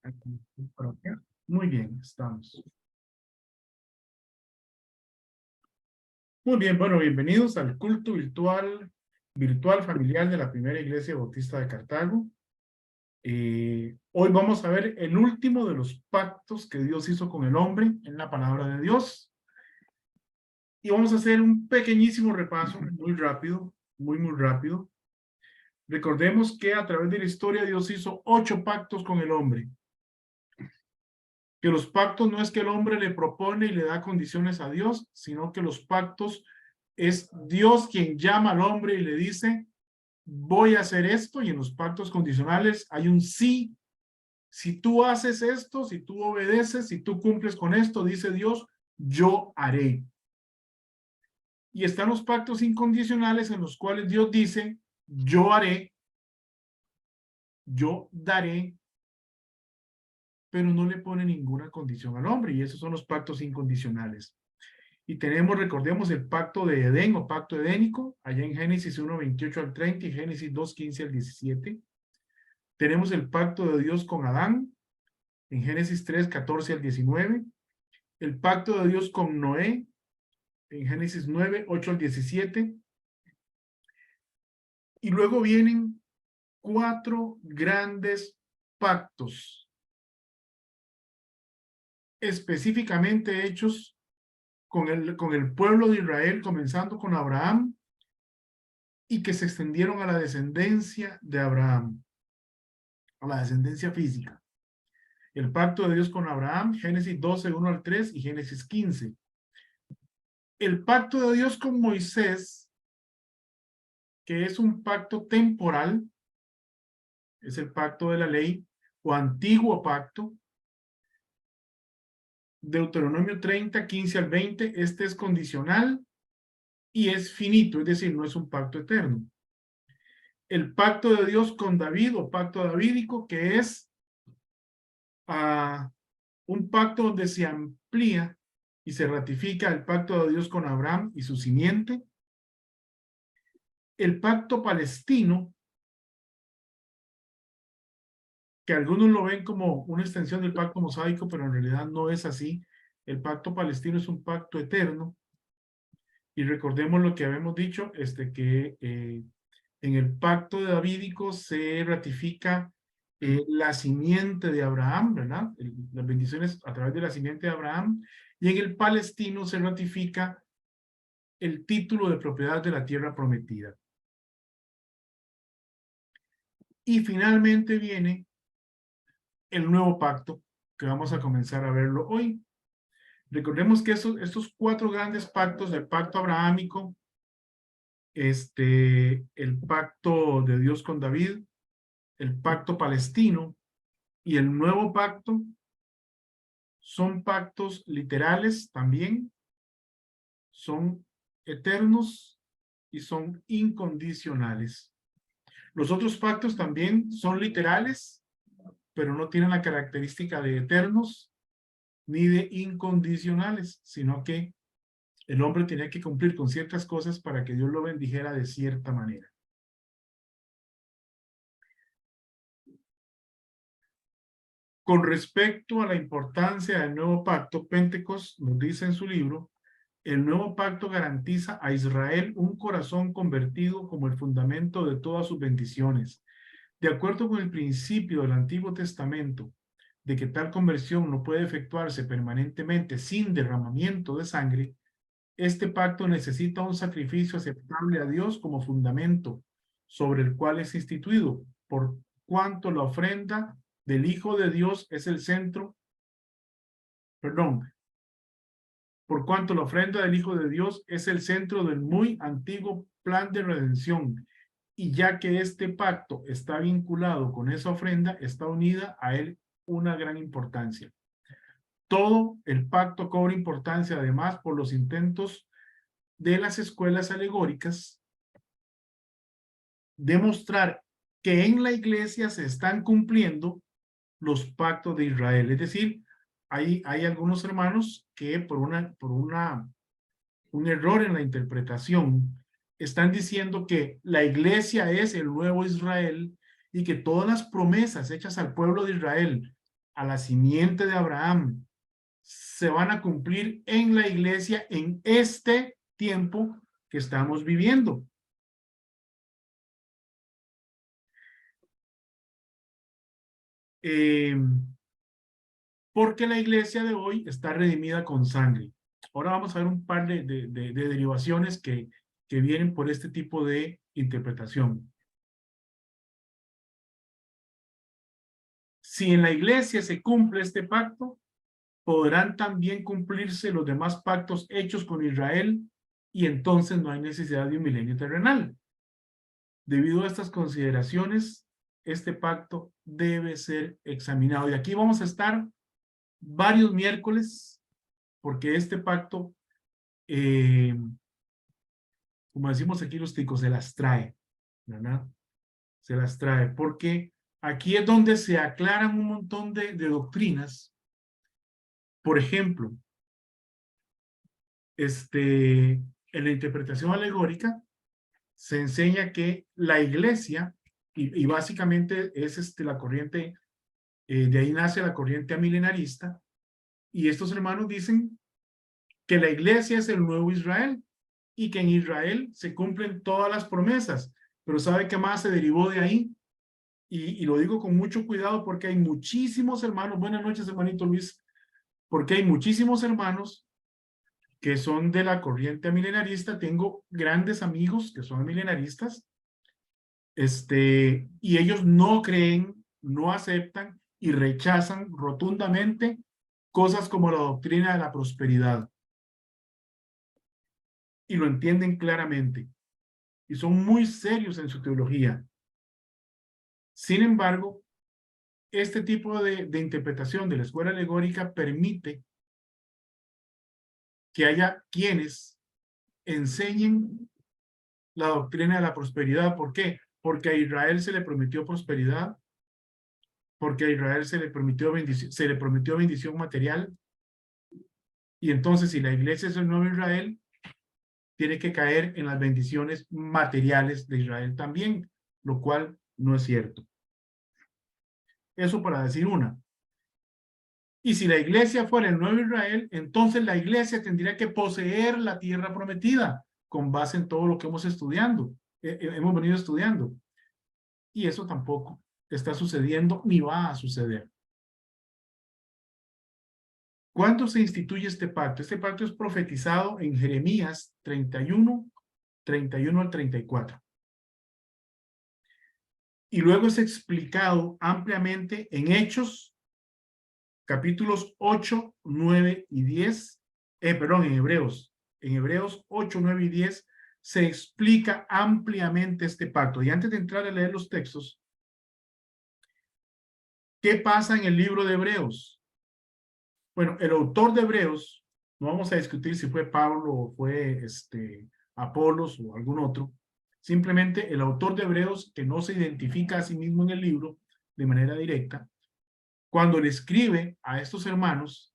Aquí, por acá. Muy bien, estamos. Muy bien, bueno, bienvenidos al culto virtual familiar de la Primera Iglesia Bautista de Cartago. Hoy vamos a ver el último de los pactos que Dios hizo con el hombre en la palabra de Dios. Y vamos a hacer un pequeñísimo repaso, muy rápido, muy rápido. Recordemos que a través de la historia Dios hizo 8 pactos con el hombre. Que los pactos no es que el hombre le propone y le da condiciones a Dios, sino que los pactos es Dios quien llama al hombre y le dice, voy a hacer esto, y en los pactos condicionales hay un sí. Si tú haces esto, si tú obedeces, si tú cumples con esto, dice Dios, yo haré. Y están los pactos incondicionales en los cuales Dios dice, yo haré, yo daré, pero no le pone ninguna condición al hombre, y esos son los pactos incondicionales. Y tenemos, recordemos, el pacto de Edén o pacto edénico, allá en Génesis 1, 28 al 30 y Génesis 2, 15 al 17. Tenemos el pacto de Dios con Adán, en Génesis 3, 14 al 19. El pacto de Dios con Noé, en Génesis 9, 8 al 17. Y luego vienen 4 grandes pactos, específicamente hechos con el pueblo de Israel, comenzando con Abraham, y que se extendieron a la descendencia de Abraham, a la descendencia física. El pacto de Dios con Abraham, Génesis 12, 1 al 3 y Génesis 15. El pacto de Dios con Moisés, que es un pacto temporal, es el pacto de la ley o antiguo pacto. Deuteronomio 30, 15 al 20, este es condicional y es finito, es decir, no es un pacto eterno. El pacto de Dios con David o pacto davídico, que es un pacto donde se amplía y se ratifica el pacto de Dios con Abraham y su simiente. El pacto palestino, que algunos lo ven como una extensión del pacto mosaico, pero en realidad no es así. El pacto palestino es un pacto eterno. Y recordemos lo que habíamos dicho, que en el pacto de davídico se ratifica la simiente de Abraham, ¿verdad? Las bendiciones a través de la simiente de Abraham. Y en el palestino se ratifica el título de propiedad de la tierra prometida. Y finalmente viene el nuevo pacto, que vamos a comenzar a verlo hoy. Recordemos que estos 4 grandes pactos, el pacto abrahámico, el pacto de Dios con David, el pacto palestino y el nuevo pacto, son pactos literales también, son eternos y son incondicionales. Los otros pactos también son literales, pero no tienen la característica de eternos ni de incondicionales, sino que el hombre tenía que cumplir con ciertas cosas para que Dios lo bendijera de cierta manera. Con respecto a la importancia del nuevo pacto, Pentecost nos dice en su libro, el nuevo pacto garantiza a Israel un corazón convertido como el fundamento de todas sus bendiciones. De acuerdo con el principio del Antiguo Testamento, de que tal conversión no puede efectuarse permanentemente sin derramamiento de sangre, este pacto necesita un sacrificio aceptable a Dios como fundamento sobre el cual es instituido, por cuanto la ofrenda del Hijo de Dios es el centro, por cuanto la ofrenda del Hijo de Dios es el centro del muy antiguo plan de redención, y ya que este pacto está vinculado con esa ofrenda, está unida a él una gran importancia. Todo el pacto cobra importancia además por los intentos de las escuelas alegóricas de mostrar que en la iglesia se están cumpliendo los pactos de Israel. Es decir, hay algunos hermanos que por un error en la interpretación están diciendo que la iglesia es el nuevo Israel y que todas las promesas hechas al pueblo de Israel a la simiente de Abraham se van a cumplir en la iglesia en este tiempo que estamos viviendo. Porque la iglesia de hoy está redimida con sangre. Ahora vamos a ver un par de derivaciones que vienen por este tipo de interpretación. Si en la iglesia se cumple este pacto, podrán también cumplirse los demás pactos hechos con Israel y entonces no hay necesidad de un milenio terrenal. Debido a estas consideraciones, este pacto debe ser examinado. Y aquí vamos a estar varios miércoles porque este pacto, como decimos aquí los ticos, se las trae, ¿verdad? Se las trae porque aquí es donde se aclaran un montón de doctrinas. Por ejemplo, en la interpretación alegórica se enseña que la iglesia, y básicamente es la corriente, de ahí nace la corriente amilenarista, y estos hermanos dicen que la iglesia es el nuevo Israel, y que en Israel se cumplen todas las promesas, pero ¿sabe qué más se derivó de ahí? Y lo digo con mucho cuidado porque hay muchísimos hermanos, buenas noches hermanito Luis, porque hay muchísimos hermanos que son de la corriente milenarista. Tengo grandes amigos que son milenaristas, y ellos no creen, no aceptan y rechazan rotundamente cosas como la doctrina de la prosperidad. Y lo entienden claramente. Y son muy serios en su teología. Sin embargo, este tipo de interpretación de la escuela alegórica permite que haya quienes enseñen la doctrina de la prosperidad. ¿Por qué? Porque a Israel se le prometió prosperidad, porque a Israel se le prometió bendición material, y entonces si la iglesia es el nuevo Israel, tiene que caer en las bendiciones materiales de Israel también, lo cual no es cierto. Eso para decir una. Y si la iglesia fuera el nuevo Israel, entonces la iglesia tendría que poseer la tierra prometida, con base en todo lo que hemos venido estudiando. Y eso tampoco está sucediendo ni va a suceder. ¿Cuándo se instituye este pacto? Este pacto es profetizado en Jeremías 31 al 34. Y luego es explicado ampliamente en Hechos, capítulos 8, 9 y 10. En Hebreos. En Hebreos 8, 9 y 10 se explica ampliamente este pacto. Y antes de entrar a leer los textos, ¿qué pasa en el libro de Hebreos? Bueno, el autor de Hebreos, no vamos a discutir si fue Pablo o fue Apolos o algún otro, simplemente el autor de Hebreos, que no se identifica a sí mismo en el libro de manera directa, cuando le escribe a estos hermanos,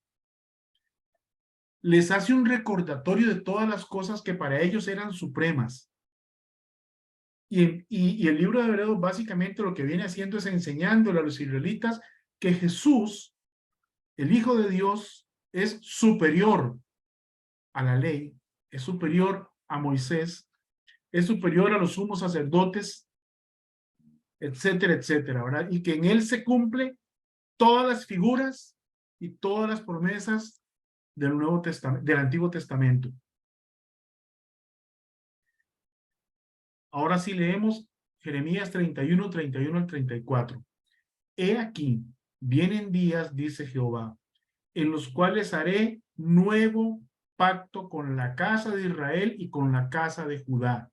les hace un recordatorio de todas las cosas que para ellos eran supremas. Y el libro de Hebreos básicamente lo que viene haciendo es enseñándole a los israelitas que Jesús, el Hijo de Dios, es superior a la ley, es superior a Moisés, es superior a los sumos sacerdotes, etcétera, etcétera, ¿verdad? Y que en él se cumple todas las figuras y todas las promesas del del Antiguo Testamento. Ahora sí leemos Jeremías 31 al 34. He aquí, vienen días, dice Jehová, en los cuales haré nuevo pacto con la casa de Israel y con la casa de Judá.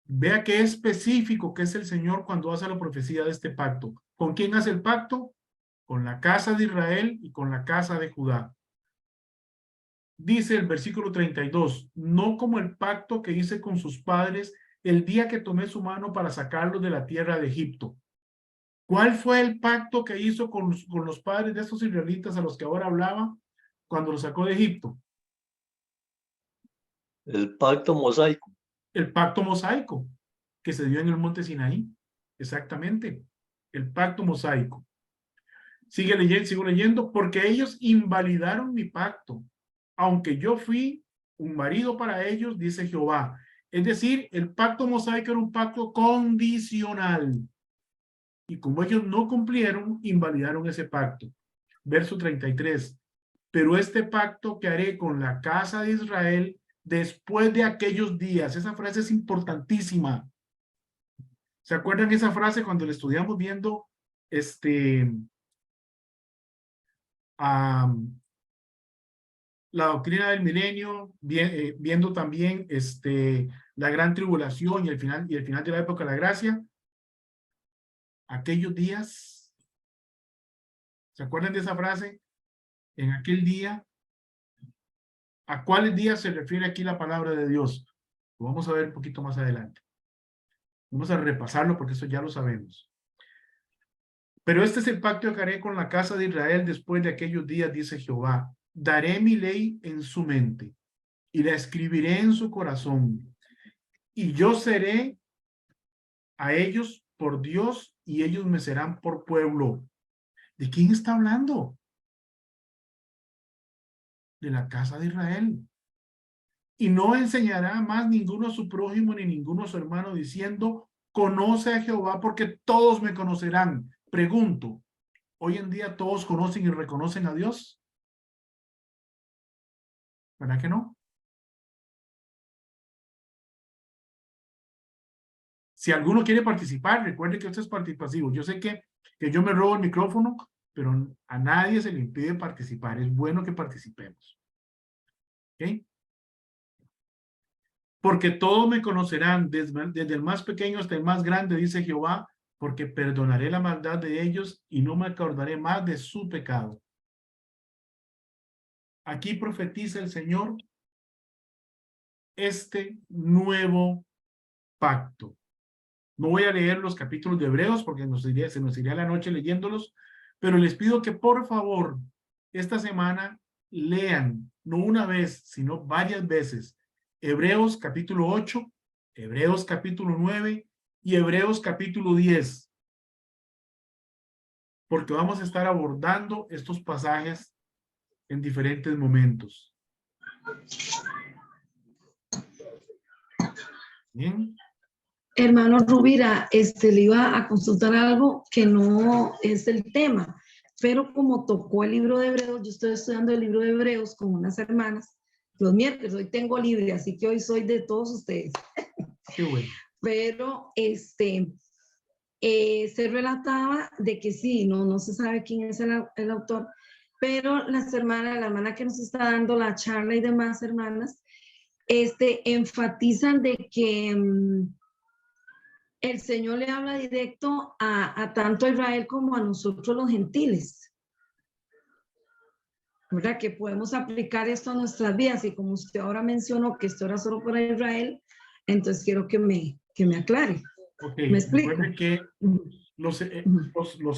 Vea qué específico que es el Señor cuando hace la profecía de este pacto. ¿Con quién hace el pacto? Con la casa de Israel y con la casa de Judá. Dice el versículo 32, no como el pacto que hice con sus padres el día que tomé su mano para sacarlos de la tierra de Egipto. ¿Cuál fue el pacto que hizo con los padres de estos israelitas a los que ahora hablaba cuando los sacó de Egipto? El pacto mosaico. El pacto mosaico que se dio en el monte Sinaí. Exactamente. El pacto mosaico. sigo leyendo, porque ellos invalidaron mi pacto, aunque yo fui un marido para ellos, dice Jehová. Es decir, el pacto mosaico era un pacto condicional. Y como ellos no cumplieron, invalidaron ese pacto. Verso 33. Pero este pacto que haré con la casa de Israel después de aquellos días. Esa frase es importantísima. ¿Se acuerdan esa frase cuando le estudiamos viendo la doctrina del milenio, viendo también la gran tribulación y el final de la época de la gracia? Aquellos días, ¿se acuerdan de esa frase? En aquel día, ¿a cuáles días se refiere aquí la palabra de Dios? Lo vamos a ver un poquito más adelante. Vamos a repasarlo porque eso ya lo sabemos. Pero este es el pacto que haré con la casa de Israel después de aquellos días, dice Jehová. Daré mi ley en su mente y la escribiré en su corazón. Y yo seré a ellos por Dios y ellos me serán por pueblo. ¿De quién está hablando? De la casa de Israel. Y no enseñará más ninguno a su prójimo ni ninguno a su hermano diciendo, conoce a Jehová porque todos me conocerán. Pregunto, ¿hoy en día todos conocen y reconocen a Dios? ¿Verdad que no? Si alguno quiere participar, recuerde que esto es participativo. Yo sé que yo me robo el micrófono, pero a nadie se le impide participar. Es bueno que participemos. ¿Ok? Porque todos me conocerán, desde el más pequeño hasta el más grande, dice Jehová, porque perdonaré la maldad de ellos y no me acordaré más de su pecado. Aquí profetiza el Señor este nuevo pacto. No voy a leer los capítulos de Hebreos porque se nos iría la noche leyéndolos, pero les pido que por favor esta semana lean, no una vez, sino varias veces, Hebreos capítulo 8, Hebreos capítulo 9 y Hebreos capítulo 10, porque vamos a estar abordando estos pasajes en diferentes momentos. Bien. Hermano Rubira, le iba a consultar algo que no es el tema, pero como tocó el libro de Hebreos, yo estoy estudiando el libro de Hebreos con unas hermanas los miércoles, hoy tengo libre, así que hoy soy de todos ustedes. Qué bueno. Pero se relataba de que sí, no se sabe quién es el autor, pero la hermana que nos está dando la charla y demás hermanas, enfatizan de que el Señor le habla directo a tanto a Israel como a nosotros los gentiles. ¿Verdad? Que podemos aplicar esto a nuestras vidas y como usted ahora mencionó que esto era solo para Israel, entonces quiero que me aclare. Ok, ¿Me explico? recuerden que los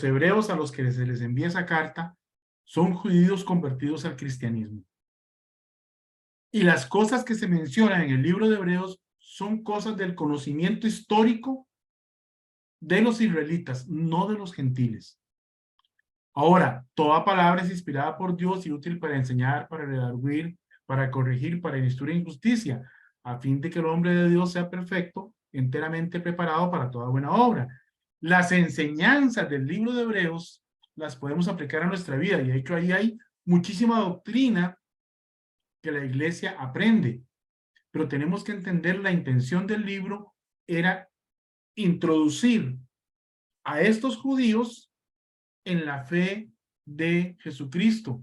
hebreos a los que se les envía esa carta son judíos convertidos al cristianismo. Y las cosas que se mencionan en el libro de Hebreos son cosas del conocimiento histórico de los israelitas, no de los gentiles. Ahora, toda palabra es inspirada por Dios y útil para enseñar, para redarguir, para corregir, para instruir en justicia, a fin de que el hombre de Dios sea perfecto, enteramente preparado para toda buena obra. Las enseñanzas del libro de Hebreos las podemos aplicar a nuestra vida, y de hecho ahí hay muchísima doctrina que la iglesia aprende, pero tenemos que entender la intención del libro era introducir a estos judíos en la fe de Jesucristo,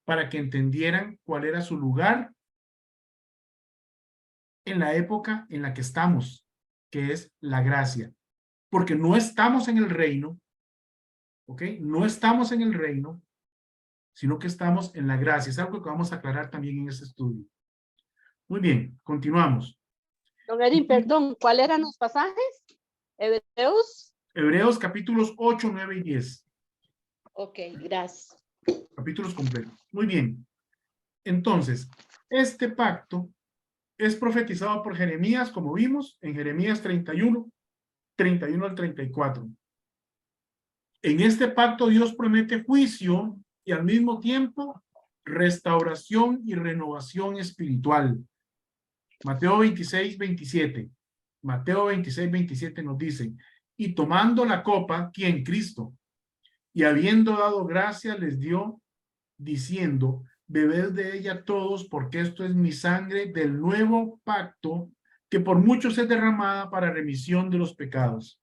para que entendieran cuál era su lugar en la época en la que estamos, que es la gracia. Porque no estamos en el reino, ¿ok? No estamos en el reino, sino que estamos en la gracia. Es algo que vamos a aclarar también en este estudio. Muy bien, continuamos. Don Erin, perdón, ¿cuáles eran los pasajes? Hebreos. Hebreos capítulos 8, 9 y 10. Ok, gracias. Capítulos completos. Muy bien. Entonces, este pacto es profetizado por Jeremías, como vimos, en Jeremías 31 al 34. En este pacto Dios promete juicio y al mismo tiempo restauración y renovación espiritual. Mateo 26, 27. Mateo 26, 27 nos dice, y tomando la copa, ¿quién? Cristo. Y habiendo dado gracias, les dio, diciendo, bebed de ella todos, porque esto es mi sangre del nuevo pacto, que por muchos es derramada para remisión de los pecados.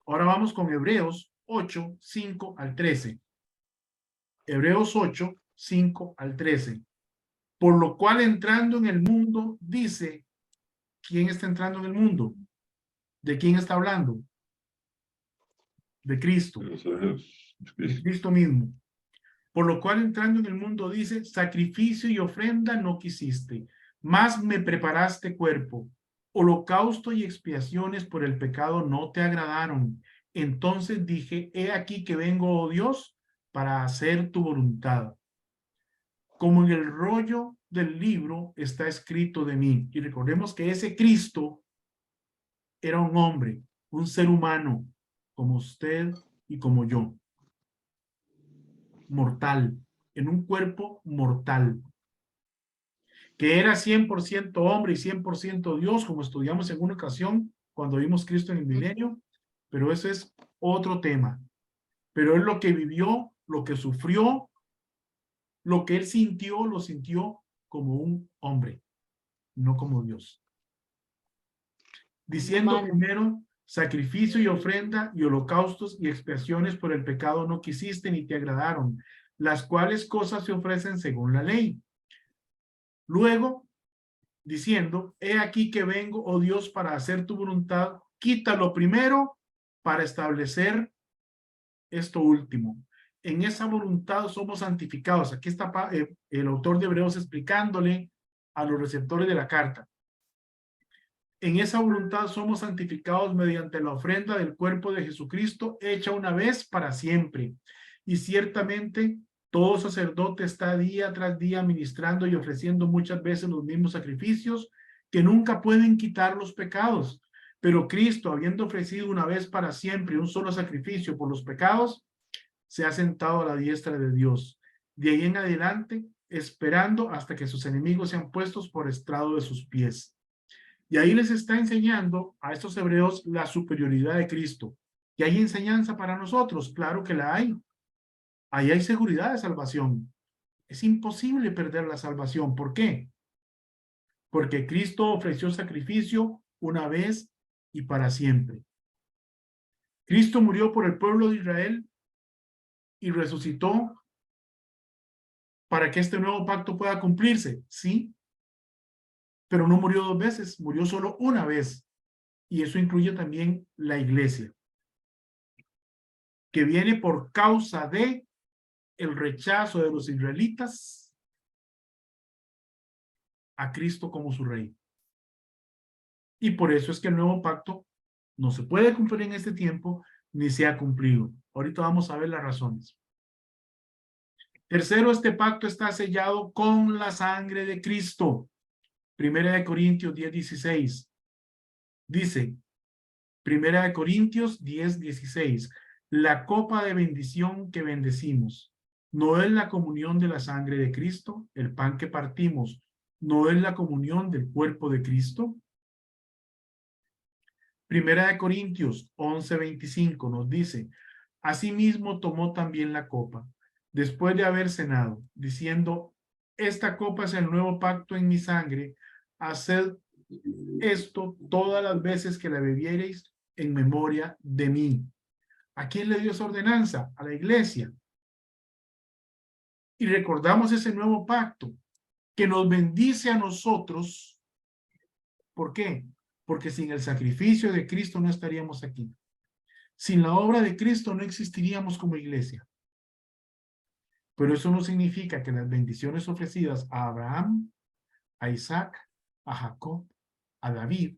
Ahora vamos con Hebreos 8, 5 al 13. Hebreos 8, 5 al 13. Por lo cual entrando en el mundo, dice, ¿quién está entrando en el mundo? ¿De quién está hablando? De Cristo. De Cristo mismo. Por lo cual entrando en el mundo dice, sacrificio y ofrenda no quisiste, mas me preparaste cuerpo. Holocausto y expiaciones por el pecado no te agradaron. Entonces dije, he aquí que vengo, oh Dios, para hacer tu voluntad. Como en el rollo del libro está escrito de mí. Y recordemos que ese Cristo era un hombre, un ser humano, como usted y como yo. Mortal, en un cuerpo mortal. Que era 100% hombre y 100% Dios, como estudiamos en una ocasión cuando vimos Cristo en el milenio, pero ese es otro tema. Pero él lo que vivió, lo que sufrió, lo que él sintió, lo sintió como un hombre, no como Dios. Diciendo primero, sacrificio y ofrenda y holocaustos y expiaciones por el pecado no quisiste ni te agradaron, las cuales cosas se ofrecen según la ley. Luego, diciendo, he aquí que vengo, oh Dios, para hacer tu voluntad, quítalo primero para establecer esto último. En esa voluntad somos santificados. Aquí está el autor de Hebreos explicándole a los receptores de la carta. En esa voluntad somos santificados mediante la ofrenda del cuerpo de Jesucristo, hecha una vez para siempre. Y ciertamente todo sacerdote está día tras día ministrando y ofreciendo muchas veces los mismos sacrificios que nunca pueden quitar los pecados. Pero Cristo, habiendo ofrecido una vez para siempre un solo sacrificio por los pecados, se ha sentado a la diestra de Dios. De ahí en adelante, esperando hasta que sus enemigos sean puestos por estrado de sus pies. Y ahí les está enseñando a estos hebreos la superioridad de Cristo. ¿Y hay enseñanza para nosotros? Claro que la hay. Ahí hay seguridad de salvación. Es imposible perder la salvación. ¿Por qué? Porque Cristo ofreció sacrificio una vez y para siempre. Cristo murió por el pueblo de Israel y resucitó para que este nuevo pacto pueda cumplirse. Sí, pero no murió dos veces, murió solo una vez. Y eso incluye también la iglesia, que viene por causa de el rechazo de los israelitas a Cristo como su rey. Y por eso es que el nuevo pacto no se puede cumplir en este tiempo, ni se ha cumplido. Ahorita vamos a ver las razones. Tercero, este pacto está sellado con la sangre de Cristo. Primera de Corintios 10:16. Dice, Primera de Corintios 10:16. La copa de bendición que bendecimos no es la comunión de la sangre de Cristo. El pan que partimos no es la comunión del cuerpo de Cristo. Primera de Corintios 11:25 nos dice, asimismo tomó también la copa, después de haber cenado, diciendo, esta copa es el nuevo pacto en mi sangre, haced esto todas las veces que la bebiereis en memoria de mí. ¿A quién le dio esa ordenanza? A la iglesia. Y recordamos ese nuevo pacto que nos bendice a nosotros. ¿Por qué? Porque sin el sacrificio de Cristo no estaríamos aquí. Sin la obra de Cristo no existiríamos como iglesia. Pero eso no significa que las bendiciones ofrecidas a Abraham, a Isaac, a Jacob, a David,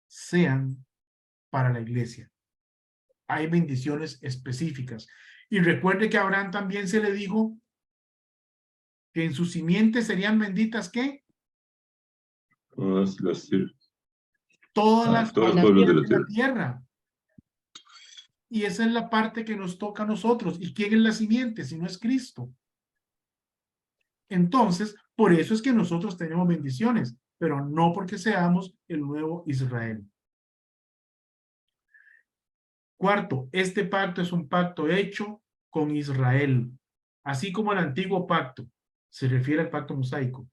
sean para la iglesia. Hay bendiciones específicas. Y recuerde que a Abraham también se le dijo que en su simiente serían benditas, ¿qué? Todas las Todas las todos los pueblos de familias la de la tierra. tierra. Y esa es la parte que nos toca a nosotros. ¿Y quién es la simiente si no es Cristo? Entonces, por eso es que nosotros tenemos bendiciones, pero no porque seamos el nuevo Israel. Cuarto, este pacto es un pacto hecho con Israel, así como el antiguo pacto, se refiere al pacto mosaico.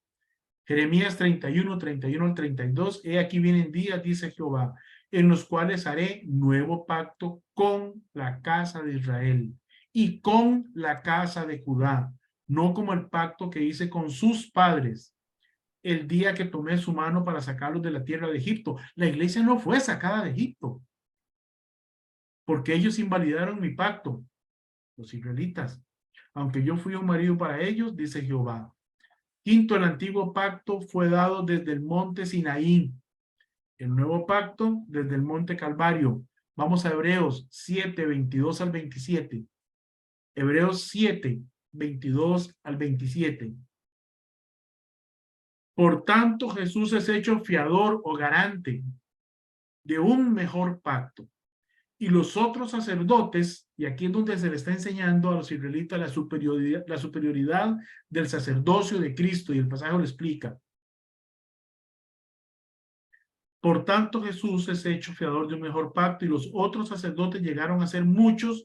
Jeremías 31, 31 al 32, he aquí vienen días, dice Jehová, en los cuales haré nuevo pacto con la casa de Israel y con la casa de Judá, no como el pacto que hice con sus padres el día que tomé su mano para sacarlos de la tierra de Egipto. La iglesia no fue sacada de Egipto, porque ellos invalidaron mi pacto, los israelitas, aunque yo fui un marido para ellos, dice Jehová. Quinto, el antiguo pacto fue dado desde el monte Sinaí, el nuevo pacto desde el monte Calvario. Vamos a Hebreos 7, 22 al 27. Hebreos 7, 22 al 27. Por tanto, Jesús es hecho fiador o garante de un mejor pacto. Y los otros sacerdotes, y aquí es donde se le está enseñando a los israelitas la superioridad del sacerdocio de Cristo, y el pasaje lo explica. Por tanto, Jesús es hecho fiador de un mejor pacto, y los otros sacerdotes llegaron a ser muchos,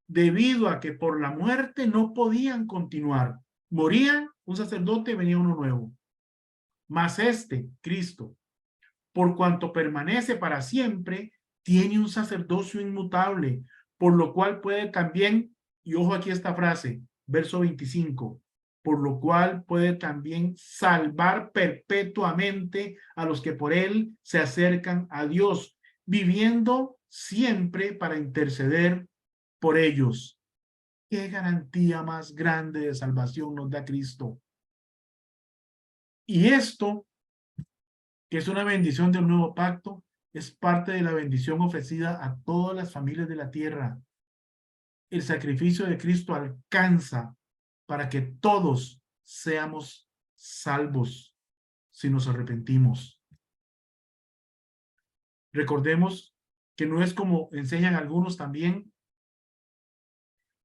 debido a que por la muerte no podían continuar. Morían un sacerdote, venía uno nuevo. Mas este, Cristo, por cuanto permanece para siempre, tiene un sacerdocio inmutable, por lo cual puede también, y ojo aquí esta frase, verso 25, por lo cual puede también salvar perpetuamente a los que por él se acercan a Dios, viviendo siempre para interceder por ellos. ¿Qué garantía más grande de salvación nos da Cristo? Y esto, que es una bendición del nuevo pacto, es parte de la bendición ofrecida a todas las familias de la tierra. El sacrificio de Cristo alcanza para que todos seamos salvos si nos arrepentimos. Recordemos que no es como enseñan algunos también,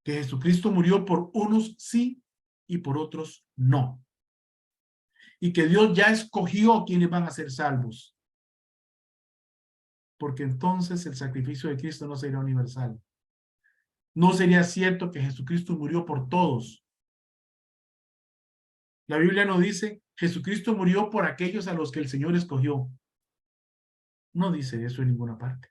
que Jesucristo murió por unos sí y por otros no. Y que Dios ya escogió quienes van a ser salvos. Porque entonces el sacrificio de Cristo no sería universal. No sería cierto que Jesucristo murió por todos. La Biblia no dice, Jesucristo murió por aquellos a los que el Señor escogió. No dice eso en ninguna parte.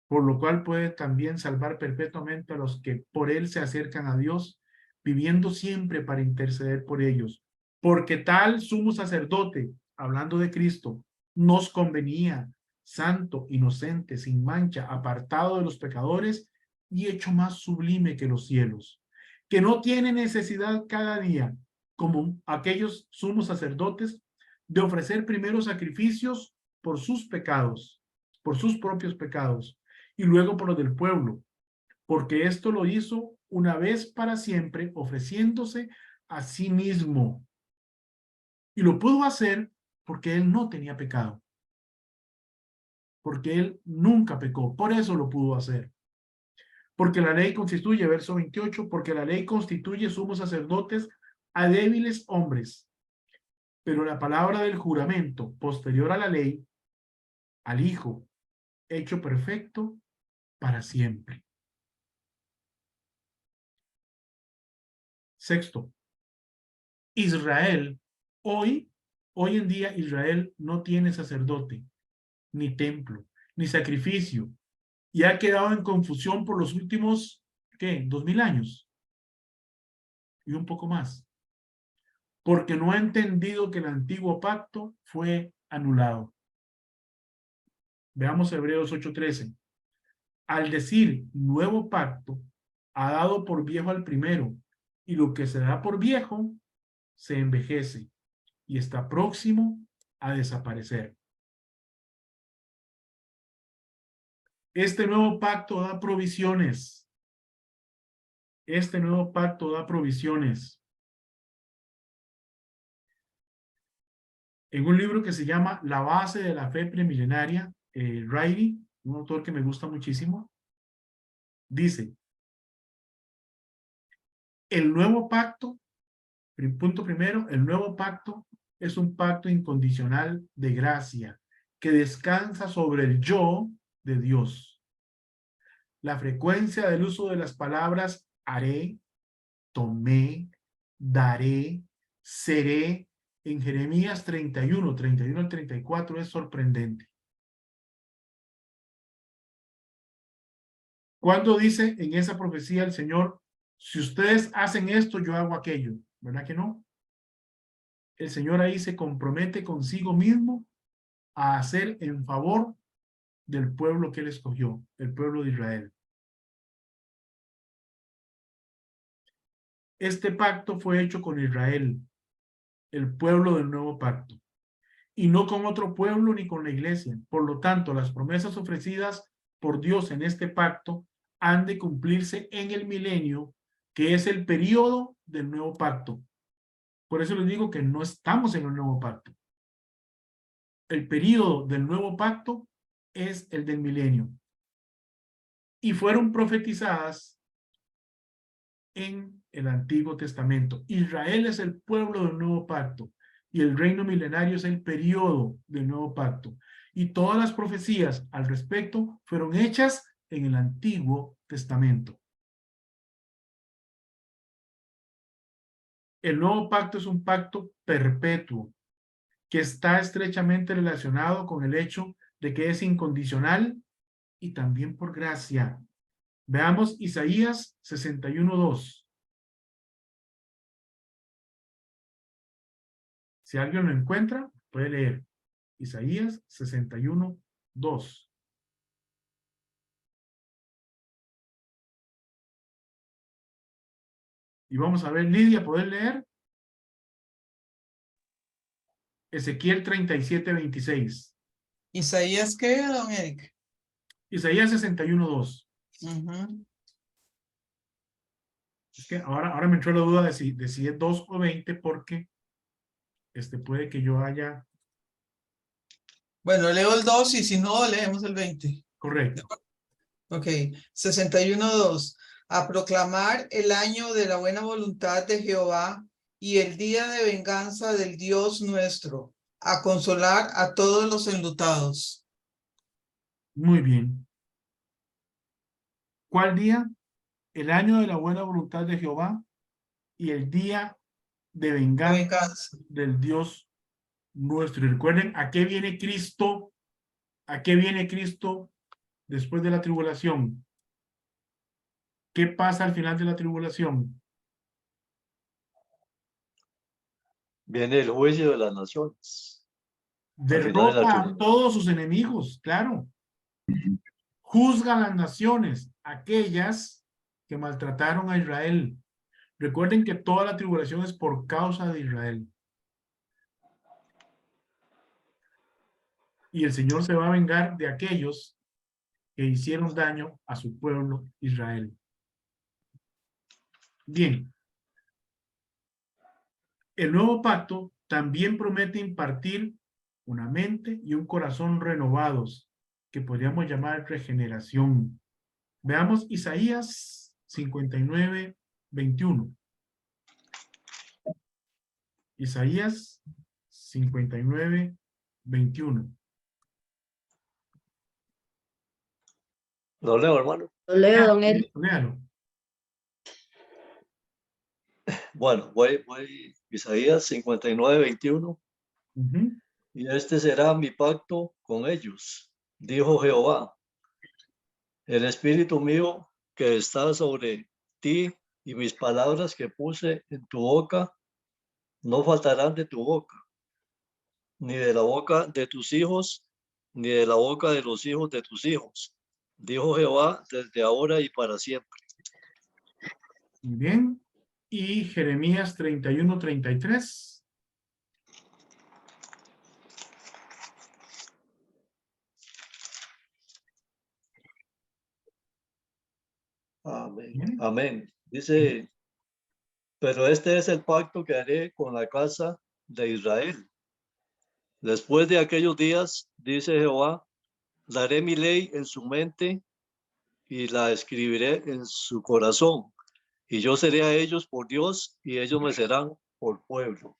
Por lo cual puede también salvar perpetuamente a los que por él se acercan a Dios, viviendo siempre para interceder por ellos. Porque tal sumo sacerdote, hablando de Cristo, nos convenía, santo, inocente, sin mancha, apartado de los pecadores y hecho más sublime que los cielos, que no tiene necesidad cada día, como aquellos sumos sacerdotes, de ofrecer primero sacrificios por sus pecados, por sus propios pecados, y luego por los del pueblo, porque esto lo hizo una vez para siempre, ofreciéndose a sí mismo. Y lo pudo hacer porque él no tenía pecado, porque él nunca pecó, por eso lo pudo hacer. Porque la ley constituye, verso 28, porque la ley constituye sumos sacerdotes a débiles hombres, pero la palabra del juramento posterior a la ley, al Hijo, hecho perfecto para siempre. Sexto, Israel, hoy en día Israel no tiene sacerdote, ni templo, ni sacrificio, y ha quedado en confusión por los últimos, ¿qué? 2000 años y un poco más, porque no ha entendido que el antiguo pacto fue anulado. Veamos Hebreos 8:13. Al decir nuevo pacto, ha dado por viejo al primero, y lo que se da por viejo se envejece y está próximo a desaparecer. Este nuevo pacto da provisiones. Este nuevo pacto da provisiones. En un libro que se llama La base de la fe premilenaria, Riley, un autor que me gusta muchísimo, dice, el nuevo pacto, punto primero, el nuevo pacto es un pacto incondicional de gracia que descansa sobre el yo de Dios. La frecuencia del uso de las palabras haré, tomé, daré, seré, en Jeremías 31 al 34 es sorprendente. Cuando dice en esa profecía el Señor, si ustedes hacen esto, yo hago aquello, ¿verdad que no? El Señor ahí se compromete consigo mismo a hacer en favor del pueblo que él escogió, el pueblo de Israel. Este pacto fue hecho con Israel, el pueblo del nuevo pacto, y no con otro pueblo ni con la iglesia. Por lo tanto, las promesas ofrecidas por Dios en este pacto han de cumplirse en el milenio, que es el periodo del nuevo pacto. Por eso les digo que no estamos en el nuevo pacto. El periodo del nuevo pacto es el del milenio. Y fueron profetizadas en el Antiguo Testamento. Israel es el pueblo del nuevo pacto y el reino milenario es el periodo del nuevo pacto. Y todas las profecías al respecto fueron hechas en el Antiguo Testamento. El nuevo pacto es un pacto perpetuo que está estrechamente relacionado con el hecho de que es incondicional y también por gracia. Veamos Isaías 61:2. Si alguien lo encuentra, puede leer. Isaías 61:2. Y vamos a ver, Lidia, ¿poder leer? Ezequiel 37:26. ¿Isaías qué, don Eric? Isaías 61:2. Ujú. Es que ahora me entró la duda de si es 2 o 20 porque puede que yo haya... Bueno, leo el 2 y si no, leemos el 20. Correcto. Ok, 61:2. A proclamar el año de la buena voluntad de Jehová y el día de venganza del Dios nuestro, a consolar a todos los enlutados. Muy bien. ¿Cuál día? El año de la buena voluntad de Jehová y el día de De venganza venganza. del Dios nuestro. Y recuerden, ¿a qué viene Cristo? ¿A qué viene Cristo después de la tribulación? ¿Qué pasa al final de la tribulación? Viene el juicio de las naciones. Al final de la Derrota a tribulación. todos sus enemigos, claro. Juzga a las naciones, aquellas que maltrataron a Israel. Recuerden que toda la tribulación es por causa de Israel. Y el Señor se va a vengar de aquellos que hicieron daño a su pueblo Israel. Bien. El nuevo pacto también promete impartir una mente y un corazón renovados, que podríamos llamar regeneración. Veamos Isaías 59:21. Isaías 59:21. Lo leo, hermano. Lo leo, don Eric. Léalo. Bueno, voy Isaías 59:21. Ujú. Y este será mi pacto con ellos, dijo Jehová. El espíritu mío que está sobre ti y mis palabras que puse en tu boca no faltarán de tu boca, ni de la boca de tus hijos, ni de la boca de los hijos de tus hijos, dijo Jehová, desde ahora y para siempre. Muy bien. Y Jeremías 31:33. Amén. Bien. Amén. Dice, pero este es el pacto que haré con la casa de Israel. Después de aquellos días, dice Jehová, Daré mi ley en su mente y la escribiré en su corazón. Y yo seré a ellos por Dios y ellos me serán por pueblo.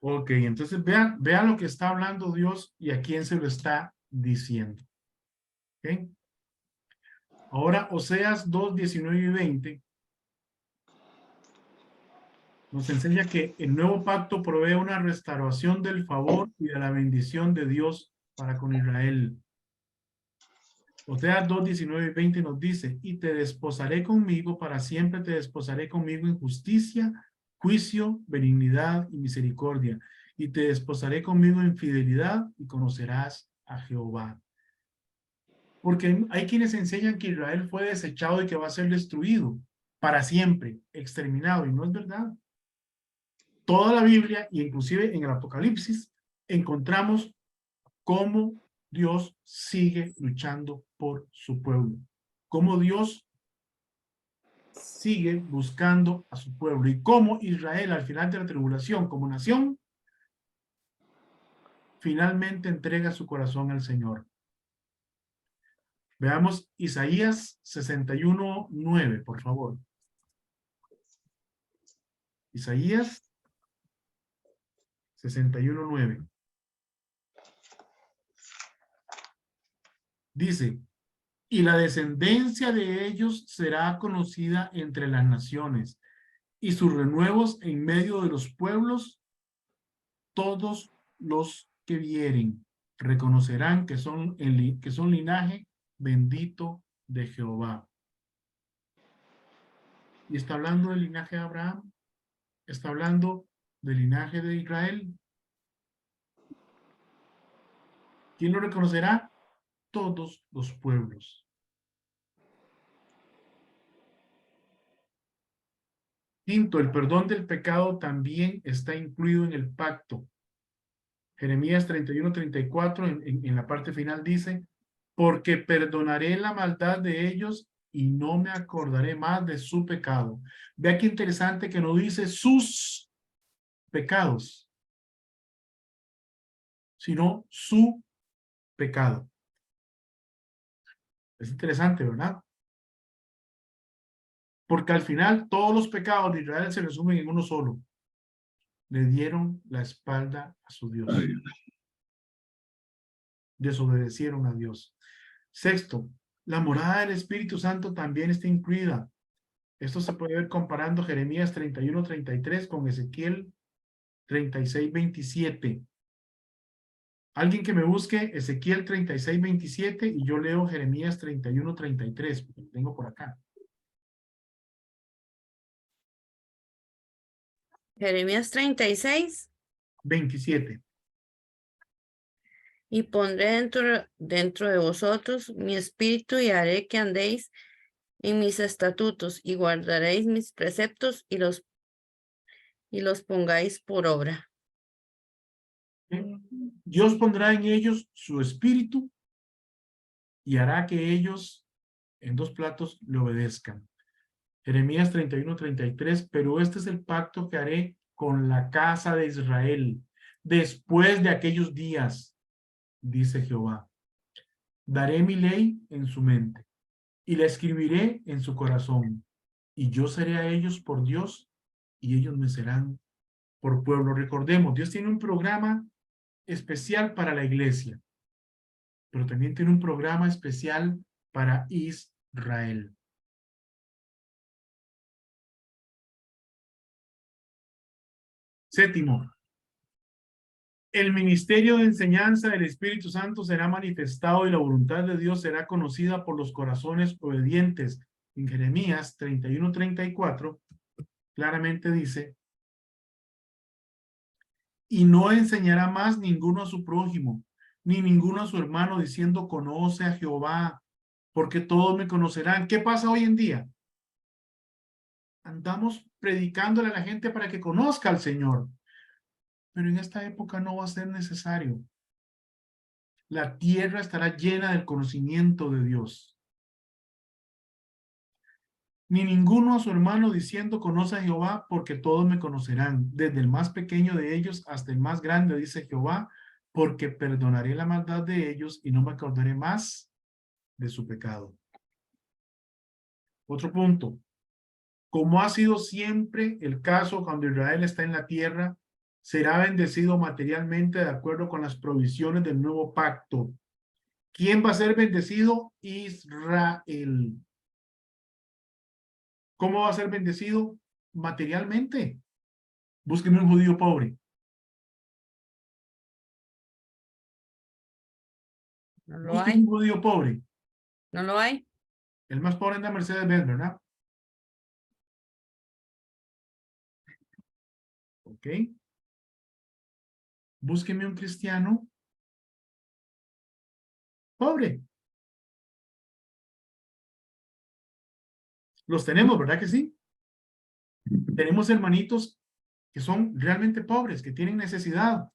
Ok, entonces vean lo que está hablando Dios y a quién se lo está diciendo. ¿Ok? Ahora, Oseas 2, 19 y 20 nos enseña que el nuevo pacto provee una restauración del favor y de la bendición de Dios para con Israel. Oseas 2, 19 y 20 nos dice, y te desposaré conmigo, para siempre te desposaré conmigo en justicia, juicio, benignidad y misericordia. Y te desposaré conmigo en fidelidad y conocerás a Jehová. Porque hay quienes enseñan que Israel fue desechado y que va a ser destruido para siempre, exterminado, y no es verdad. Toda la Biblia, e inclusive en el Apocalipsis, encontramos cómo Dios sigue luchando por su pueblo, cómo Dios sigue buscando a su pueblo y cómo Israel al final de la tribulación como nación finalmente entrega su corazón al Señor. Veamos Isaías 61:9, por favor. Isaías 61:9. Dice, y la descendencia de ellos será conocida entre las naciones, y sus renuevos en medio de los pueblos, todos los que vieren reconocerán que son linaje bendito de Jehová. Y está hablando del linaje de Abraham, está hablando del linaje de Israel. ¿Quién lo reconocerá? Todos los pueblos. Quinto, el perdón del pecado también está incluido en el pacto. Jeremías 31:34 en la parte final dice, porque perdonaré la maldad de ellos y no me acordaré más de su pecado. Vea qué interesante que no dice sus pecados, sino su pecado. Es interesante, ¿verdad? Porque al final todos los pecados de Israel se resumen en uno solo. Le dieron la espalda a su Dios. Desobedecieron a Dios. Sexto, la morada del Espíritu Santo también está incluida. Esto se puede ver comparando Jeremías 31:33 con Ezequiel 36:27. Alguien que me busque Ezequiel 36:27 y yo leo Jeremías 31:33, porque lo tengo por acá. Jeremías 36. 27. Y pondré dentro de vosotros mi espíritu y haré que andéis en mis estatutos y guardaréis mis preceptos y los pongáis por obra. Dios pondrá en ellos su espíritu y hará que ellos en dos platos le obedezcan. Jeremías 31:33, pero este es el pacto que haré con la casa de Israel después de aquellos días, dice Jehová. Daré mi ley en su mente y la escribiré en su corazón, y yo seré a ellos por Dios y ellos me serán por pueblo. Recordemos, Dios tiene un programa especial para la iglesia, pero también tiene un programa especial para Israel. Séptimo, el ministerio de enseñanza del Espíritu Santo será manifestado y la voluntad de Dios será conocida por los corazones obedientes. En Jeremías 31:34 claramente dice, y no enseñará más ninguno a su prójimo, ni ninguno a su hermano, diciendo, conoce a Jehová, porque todos me conocerán. ¿Qué pasa hoy en día? Andamos predicándole a la gente para que conozca al Señor. Pero en esta época no va a ser necesario. La tierra estará llena del conocimiento de Dios. Ni ninguno a su hermano diciendo, conoce a Jehová, porque todos me conocerán, desde el más pequeño de ellos hasta el más grande, dice Jehová, porque perdonaré la maldad de ellos y no me acordaré más de su pecado. Otro punto. Como ha sido siempre el caso cuando Israel está en la tierra, será bendecido materialmente de acuerdo con las provisiones del nuevo pacto. ¿Quién va a ser bendecido? Israel. ¿Cómo va a ser bendecido? Materialmente. Búsqueme un judío pobre. No lo Búsqueme hay. un judío pobre. No lo hay. El más pobre anda Mercedes-Benz, ¿verdad? Ok. Búsqueme un cristiano pobre. Los tenemos, ¿verdad que sí? Tenemos hermanitos que son realmente pobres, que tienen necesidad.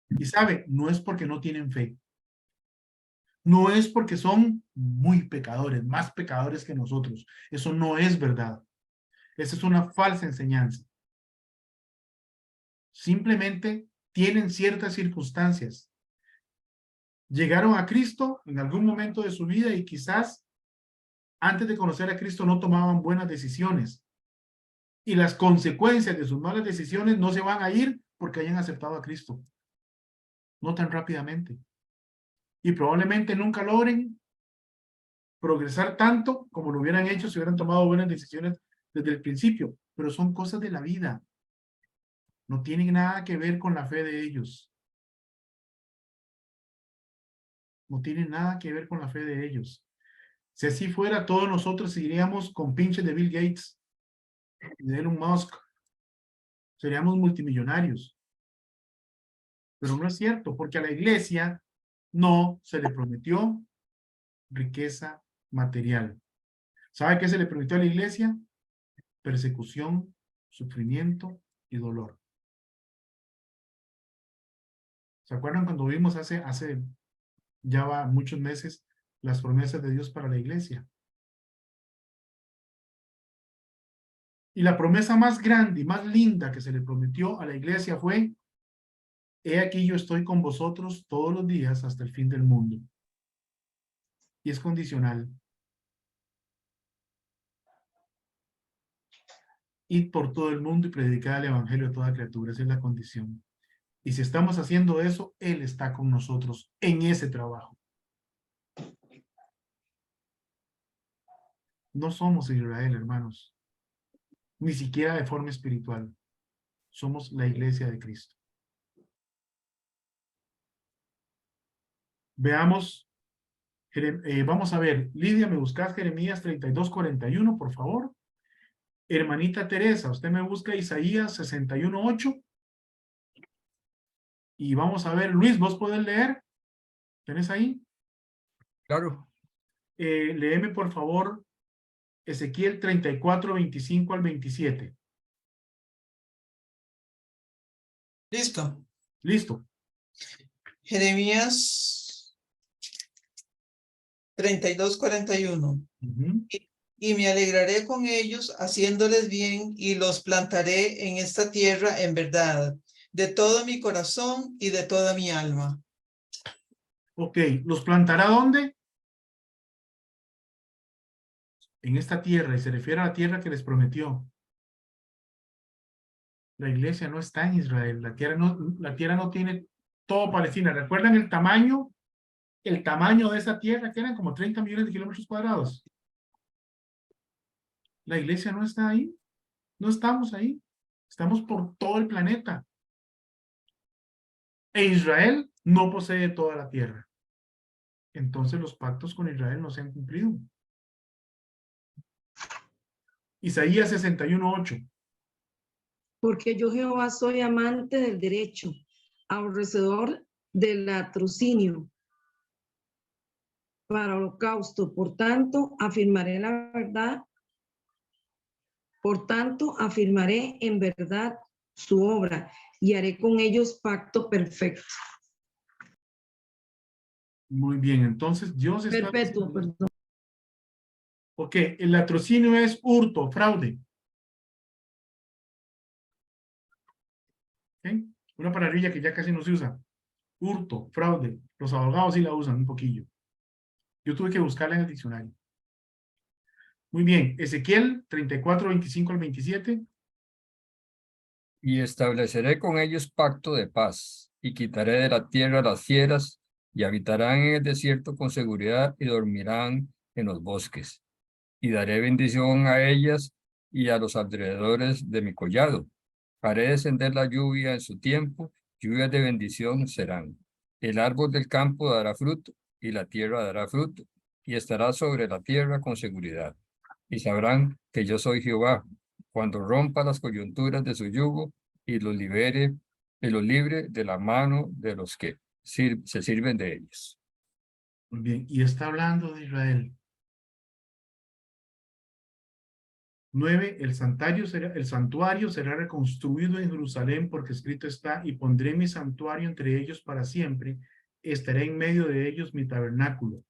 Y sabe, no es porque no tienen fe. No es porque son muy pecadores, más pecadores que nosotros. Eso no es verdad. Esa es una falsa enseñanza. Simplemente tienen ciertas circunstancias. Llegaron a Cristo en algún momento de su vida y quizás antes de conocer a Cristo no tomaban buenas decisiones. Y las consecuencias de sus malas decisiones no se van a ir porque hayan aceptado a Cristo. No tan rápidamente. Y probablemente nunca logren progresar tanto como lo hubieran hecho si hubieran tomado buenas decisiones desde el principio. Pero son cosas de la vida. No tienen nada que ver con la fe de ellos. No tienen nada que ver con la fe de ellos. Si así fuera, todos nosotros seguiríamos con pinches de Bill Gates y de Elon Musk. Seríamos multimillonarios. Pero no es cierto, porque a la iglesia no se le prometió riqueza material. ¿Sabe qué se le prometió a la iglesia? Persecución, sufrimiento y dolor. ¿Se acuerdan cuando vimos hace ya va muchos meses las promesas de Dios para la iglesia? Y la promesa más grande y más linda que se le prometió a la iglesia fue: he aquí yo estoy con vosotros todos los días hasta el fin del mundo. Y es condicional. Id por todo el mundo y predicad el evangelio a toda criatura. Esa es la condición. Y si estamos haciendo eso, Él está con nosotros en ese trabajo. No somos Israel, hermanos. Ni siquiera de forma espiritual. Somos la iglesia de Cristo. Veamos. Vamos a ver. Lidia, ¿me buscas Jeremías 32:41, por favor? Hermanita Teresa, usted me busca Isaías 61:8. Y vamos a ver, Luis, ¿vos podés leer? ¿Tenés ahí? Claro. Léeme, por favor, Ezequiel 34:25 al 27. Listo. Listo. Jeremías 32:41. Y me alegraré con ellos, haciéndoles bien, y los plantaré en esta tierra en verdad, de todo mi corazón y de toda mi alma. Ok, ¿los plantará dónde? En esta tierra, y se refiere a la tierra que les prometió. La iglesia no está en Israel, la tierra no tiene todo Palestina. ¿Recuerdan el tamaño de esa tierra, que eran como 30 millones de kilómetros cuadrados? La iglesia no está ahí, no estamos ahí, estamos por todo el planeta. E Israel no posee toda la tierra. Entonces los pactos con Israel no se han cumplido. Isaías 61:8. Porque yo Jehová soy amante del derecho, aborrecedor del latrocinio para holocausto. Por tanto, afirmaré la verdad. Por tanto, afirmaré en verdad su obra y haré con ellos pacto perfecto. Muy bien, entonces Dios está Perpetuo, diciendo, perdón. ok, el latrocinio es hurto, fraude. ¿Okay? Una palabrilla que ya casi no se usa. hurto, fraude. Los abogados sí la usan un poquillo. Yo tuve que buscarla en el diccionario. Muy bien, Ezequiel 34, 25 al 27. Y estableceré con ellos pacto de paz, y quitaré de la tierra las fieras, y habitarán en el desierto con seguridad, y dormirán en los bosques. Y daré bendición a ellas y a los alrededores de mi collado. Haré descender la lluvia en su tiempo, lluvias de bendición serán. El árbol del campo dará fruto, y la tierra dará fruto, y estará sobre la tierra con seguridad. Y sabrán que yo soy Jehová, cuando rompa las coyunturas de su yugo y los libere, y los libre de la mano de los que se sirven de ellos. Muy bien, y está hablando de Israel. 9. El santuario será reconstruido en Jerusalén, porque escrito está, y pondré mi santuario entre ellos para siempre, estaré en medio de ellos mi tabernáculo.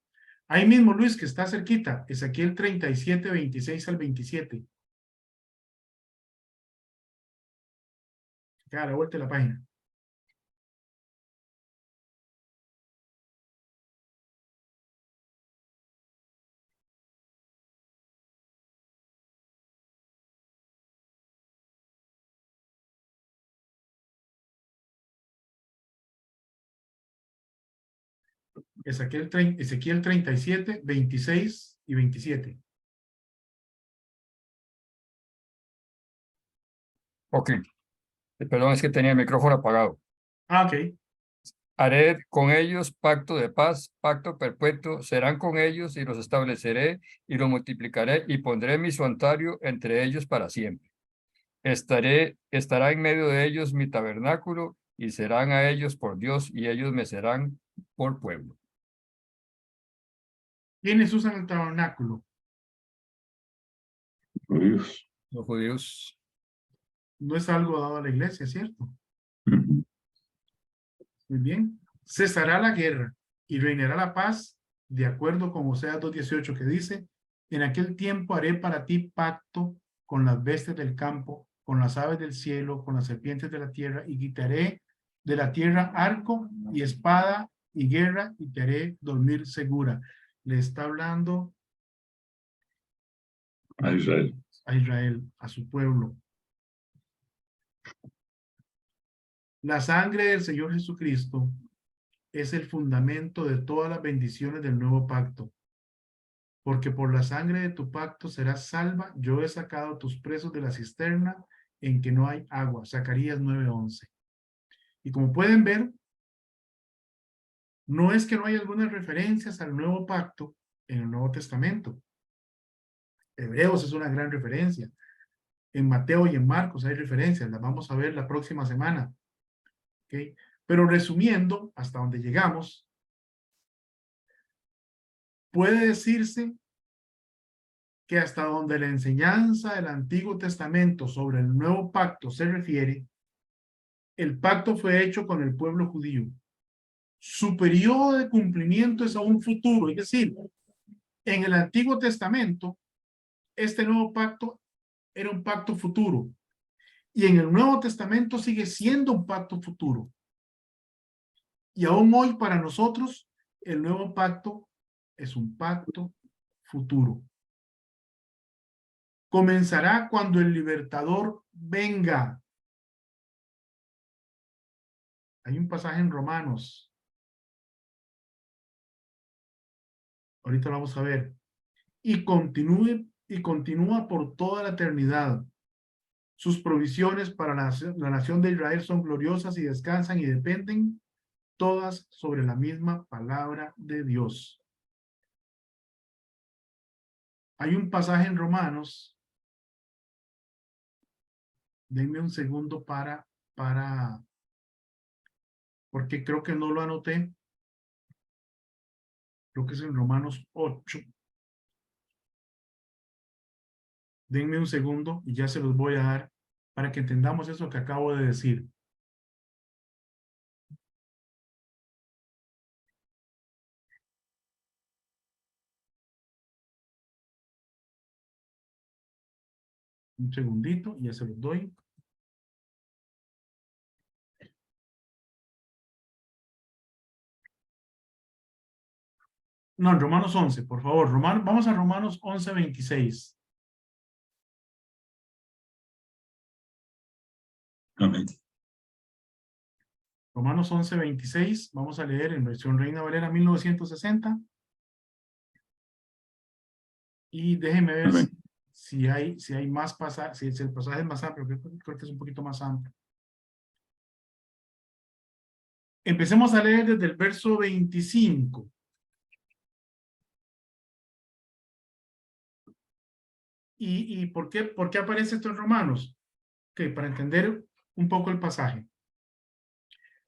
Ahí mismo, Luis, que está cerquita, Ezequiel 37, 26 al 27. Ya, a la vuelta de la página. Ezequiel 37, 26 y 27. Ok, perdón, es que tenía el micrófono apagado. Ah, ok. Haré con ellos pacto de paz, pacto perpetuo, serán con ellos y los estableceré y los multiplicaré y pondré mi santuario entre ellos para siempre. Estará en medio de ellos mi tabernáculo y serán a ellos por Dios y ellos me serán por pueblo. ¿Quiénes usan el tabernáculo? Los judíos. No es algo dado a la iglesia, ¿cierto? Muy bien. Cesará la guerra y reinará la paz, de acuerdo con Oseas 2:18, que dice: en aquel tiempo haré para ti pacto con las bestias del campo, con las aves del cielo, con las serpientes de la tierra, y quitaré de la tierra arco y espada y guerra, y te haré dormir segura. Le está hablando A Israel. a Israel, a su pueblo. La sangre del Señor Jesucristo es el fundamento de todas las bendiciones del nuevo pacto. Porque por la sangre de tu pacto serás salva. Yo he sacado tus presos de la cisterna en que no hay agua. Zacarías 9:11. Y como pueden ver, no es que no hay algunas referencias al nuevo pacto en el Nuevo Testamento. Hebreos es una gran referencia. En Mateo y en Marcos hay referencias. Las vamos a ver la próxima semana. ¿Okay? Pero resumiendo, hasta donde llegamos, puede decirse que hasta donde la enseñanza del Antiguo Testamento sobre el nuevo pacto se refiere, el pacto fue hecho con el pueblo judío. Su periodo de cumplimiento es a un futuro, es decir, en el Antiguo Testamento, este nuevo pacto era un pacto futuro, y en el Nuevo Testamento sigue siendo un pacto futuro. Y aún hoy para nosotros, el nuevo pacto es un pacto futuro. Comenzará cuando el libertador venga. Hay un pasaje en Romanos. Ahorita lo vamos a ver. Y continúa por toda la eternidad. Sus provisiones para la nación de Israel son gloriosas y descansan y dependen todas sobre la misma palabra de Dios. Hay un pasaje en Romanos. Denme un segundo porque creo que no lo anoté. Creo que es en Romanos 8. Denme un segundo y ya se los voy a dar para que entendamos eso que acabo de decir. Un segundito y ya se los doy. No, en Romanos 11, por favor. Vamos a Romanos 11, 26. Amén. Romanos 11, 26. Vamos a leer en versión Reina Valera 1960. Y déjenme ver Amén. si hay más pasajes, si el pasaje es más amplio, creo que es un poquito más amplio. Empecemos a leer desde el verso 25. ¿Y por qué aparece esto en Romanos? Okay, para entender un poco el pasaje.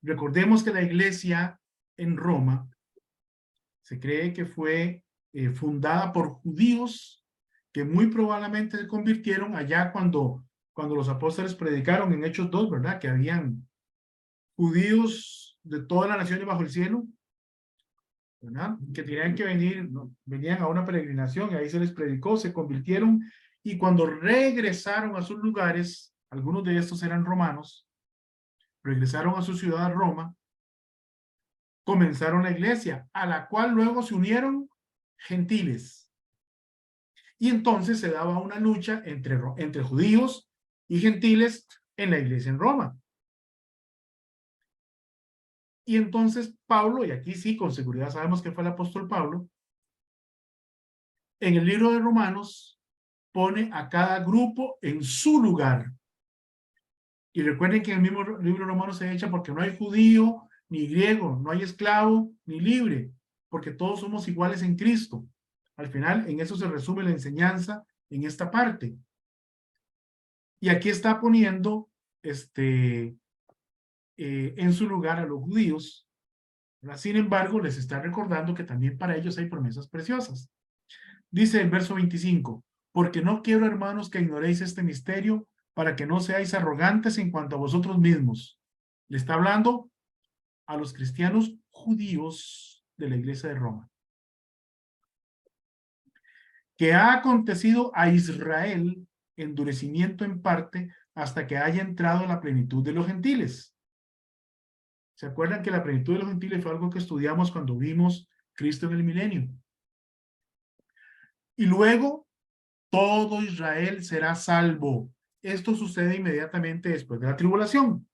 Recordemos que la iglesia en Roma se cree que fue fundada por judíos que muy probablemente se convirtieron allá cuando los apóstoles predicaron en Hechos 2, ¿verdad? Que habían judíos de todas las naciones bajo el cielo, ¿verdad? Que tenían que venir, ¿no? Venían a una peregrinación y ahí se les predicó, se convirtieron y cuando regresaron a sus lugares, algunos de estos eran romanos, regresaron a su ciudad Roma, comenzaron la iglesia, a la cual luego se unieron gentiles. Y entonces se daba una lucha entre judíos y gentiles en la iglesia en Roma. Y entonces Pablo, y aquí sí, con seguridad sabemos que fue el apóstol Pablo, en el libro de Romanos pone a cada grupo en su lugar. Y recuerden que en el mismo libro de Romanos se echa porque no hay judío ni griego, no hay esclavo ni libre, porque todos somos iguales en Cristo. Al final, en eso se resume la enseñanza en esta parte. Y aquí está poniendo en su lugar a los judíos. Sin embargo, les está recordando que también para ellos hay promesas preciosas. Dice el verso 25, porque no quiero, hermanos, que ignoréis este misterio, para que no seáis arrogantes en cuanto a vosotros mismos. Le está hablando a los cristianos judíos de la iglesia de Roma. Que ha acontecido a Israel endurecimiento en parte hasta que haya entrado la plenitud de los gentiles. ¿Se acuerdan que la plenitud de los gentiles fue algo que estudiamos cuando vimos Cristo en el milenio? Y luego todo Israel será salvo. Esto sucede inmediatamente después de la tribulación,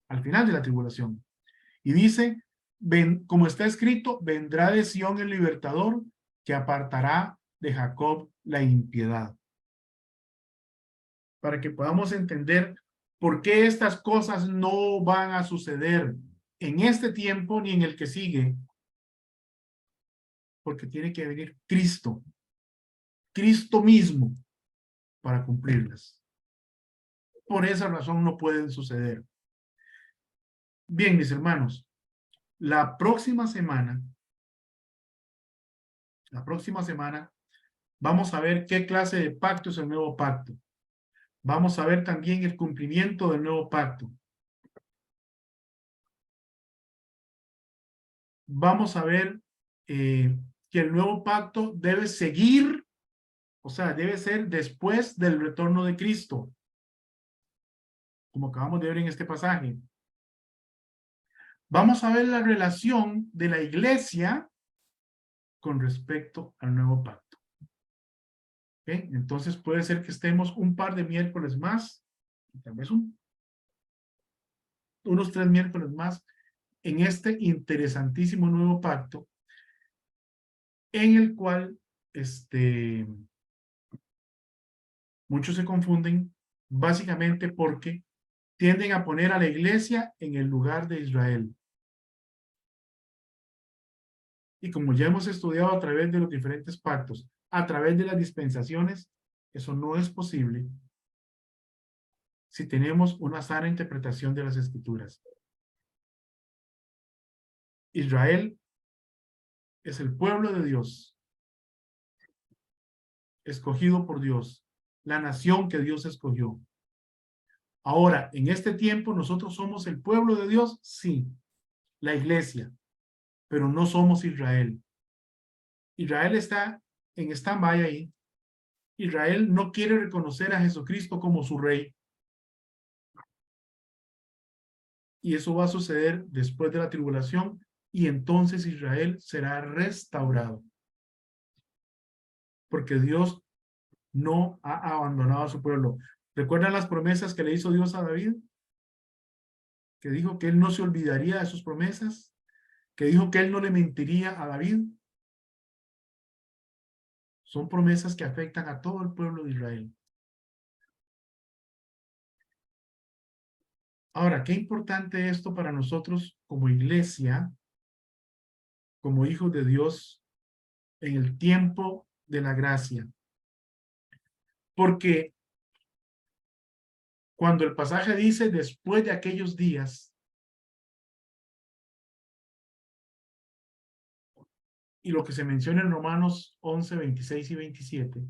al final de la tribulación. Y dice, como está escrito, vendrá de Sión el libertador que apartará de Jacob la impiedad. Para que podamos entender por qué estas cosas no van a suceder en este tiempo ni en el que sigue. Porque tiene que venir Cristo. Cristo mismo para cumplirlas. Por esa razón no pueden suceder. Bien, mis hermanos, la próxima semana vamos a ver qué clase de pacto es el nuevo pacto. Vamos a ver también el cumplimiento del nuevo pacto. Vamos a ver que el nuevo pacto debe seguir, o sea, debe ser después del retorno de Cristo, como acabamos de ver en este pasaje. Vamos a ver la relación de la iglesia con respecto al nuevo pacto. ¿Okay? Entonces puede ser que estemos un par de miércoles más, tal vez unos 3 miércoles más, en este interesantísimo nuevo pacto, en el cual muchos se confunden, básicamente porque tienden a poner a la iglesia en el lugar de Israel. Y como ya hemos estudiado a través de los diferentes pactos, a través de las dispensaciones, eso no es posible si tenemos una sana interpretación de las Escrituras. Israel es el pueblo de Dios, escogido por Dios, la nación que Dios escogió. Ahora, en este tiempo, nosotros somos el pueblo de Dios, sí, la iglesia, pero no somos Israel. Israel está en stand-by ahí. Israel no quiere reconocer a Jesucristo como su rey. Y eso va a suceder después de la tribulación y entonces Israel será restaurado. Porque Dios no ha abandonado a su pueblo. ¿Recuerdan las promesas que le hizo Dios a David? Que dijo que él no se olvidaría de sus promesas, que dijo que él no le mentiría a David. Son promesas que afectan a todo el pueblo de Israel. Ahora, qué importante esto para nosotros como iglesia, como hijos de Dios, en el tiempo de la gracia. Porque cuando el pasaje dice después de aquellos días, y lo que se menciona en Romanos 11, 26 y 27,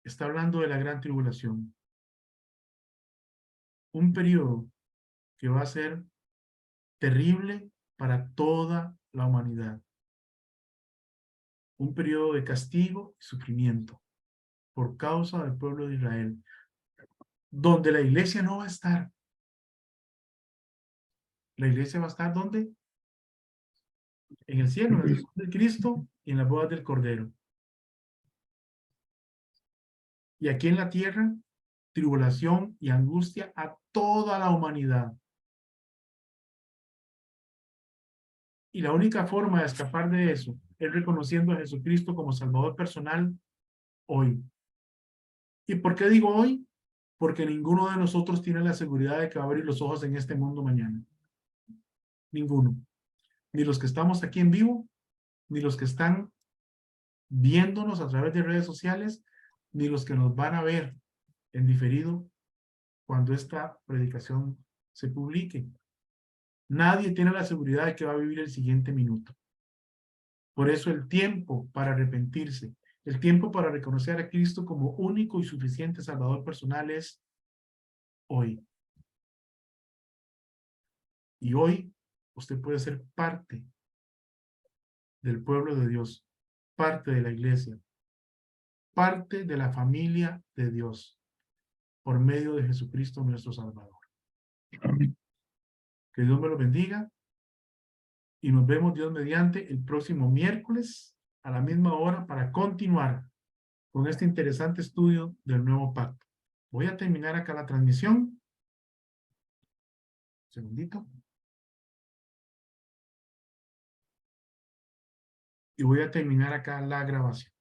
está hablando de la gran tribulación. Un periodo que va a ser terrible para toda la humanidad. Un periodo de castigo y sufrimiento por causa del pueblo de Israel, donde la iglesia no va a estar. La iglesia va a estar ¿dónde? En el cielo, en el trono de Cristo y en las bodas del Cordero. Y aquí en la tierra, tribulación y angustia a toda la humanidad. Y la única forma de escapar de eso es reconociendo a Jesucristo como Salvador personal hoy. ¿Y por qué digo hoy? Porque ninguno de nosotros tiene la seguridad de que va a abrir los ojos en este mundo mañana. Ninguno. Ni los que estamos aquí en vivo, ni los que están viéndonos a través de redes sociales, ni los que nos van a ver en diferido cuando esta predicación se publique. Nadie tiene la seguridad de que va a vivir el siguiente minuto. Por eso el tiempo para arrepentirse, el tiempo para reconocer a Cristo como único y suficiente Salvador personal es hoy. Y hoy usted puede ser parte del pueblo de Dios, parte de la iglesia, parte de la familia de Dios, por medio de Jesucristo nuestro Salvador. Que Dios me lo bendiga y nos vemos Dios mediante el próximo miércoles a la misma hora para continuar con este interesante estudio del nuevo pacto. Voy a terminar acá la transmisión. Un segundito. Y voy a terminar acá la grabación.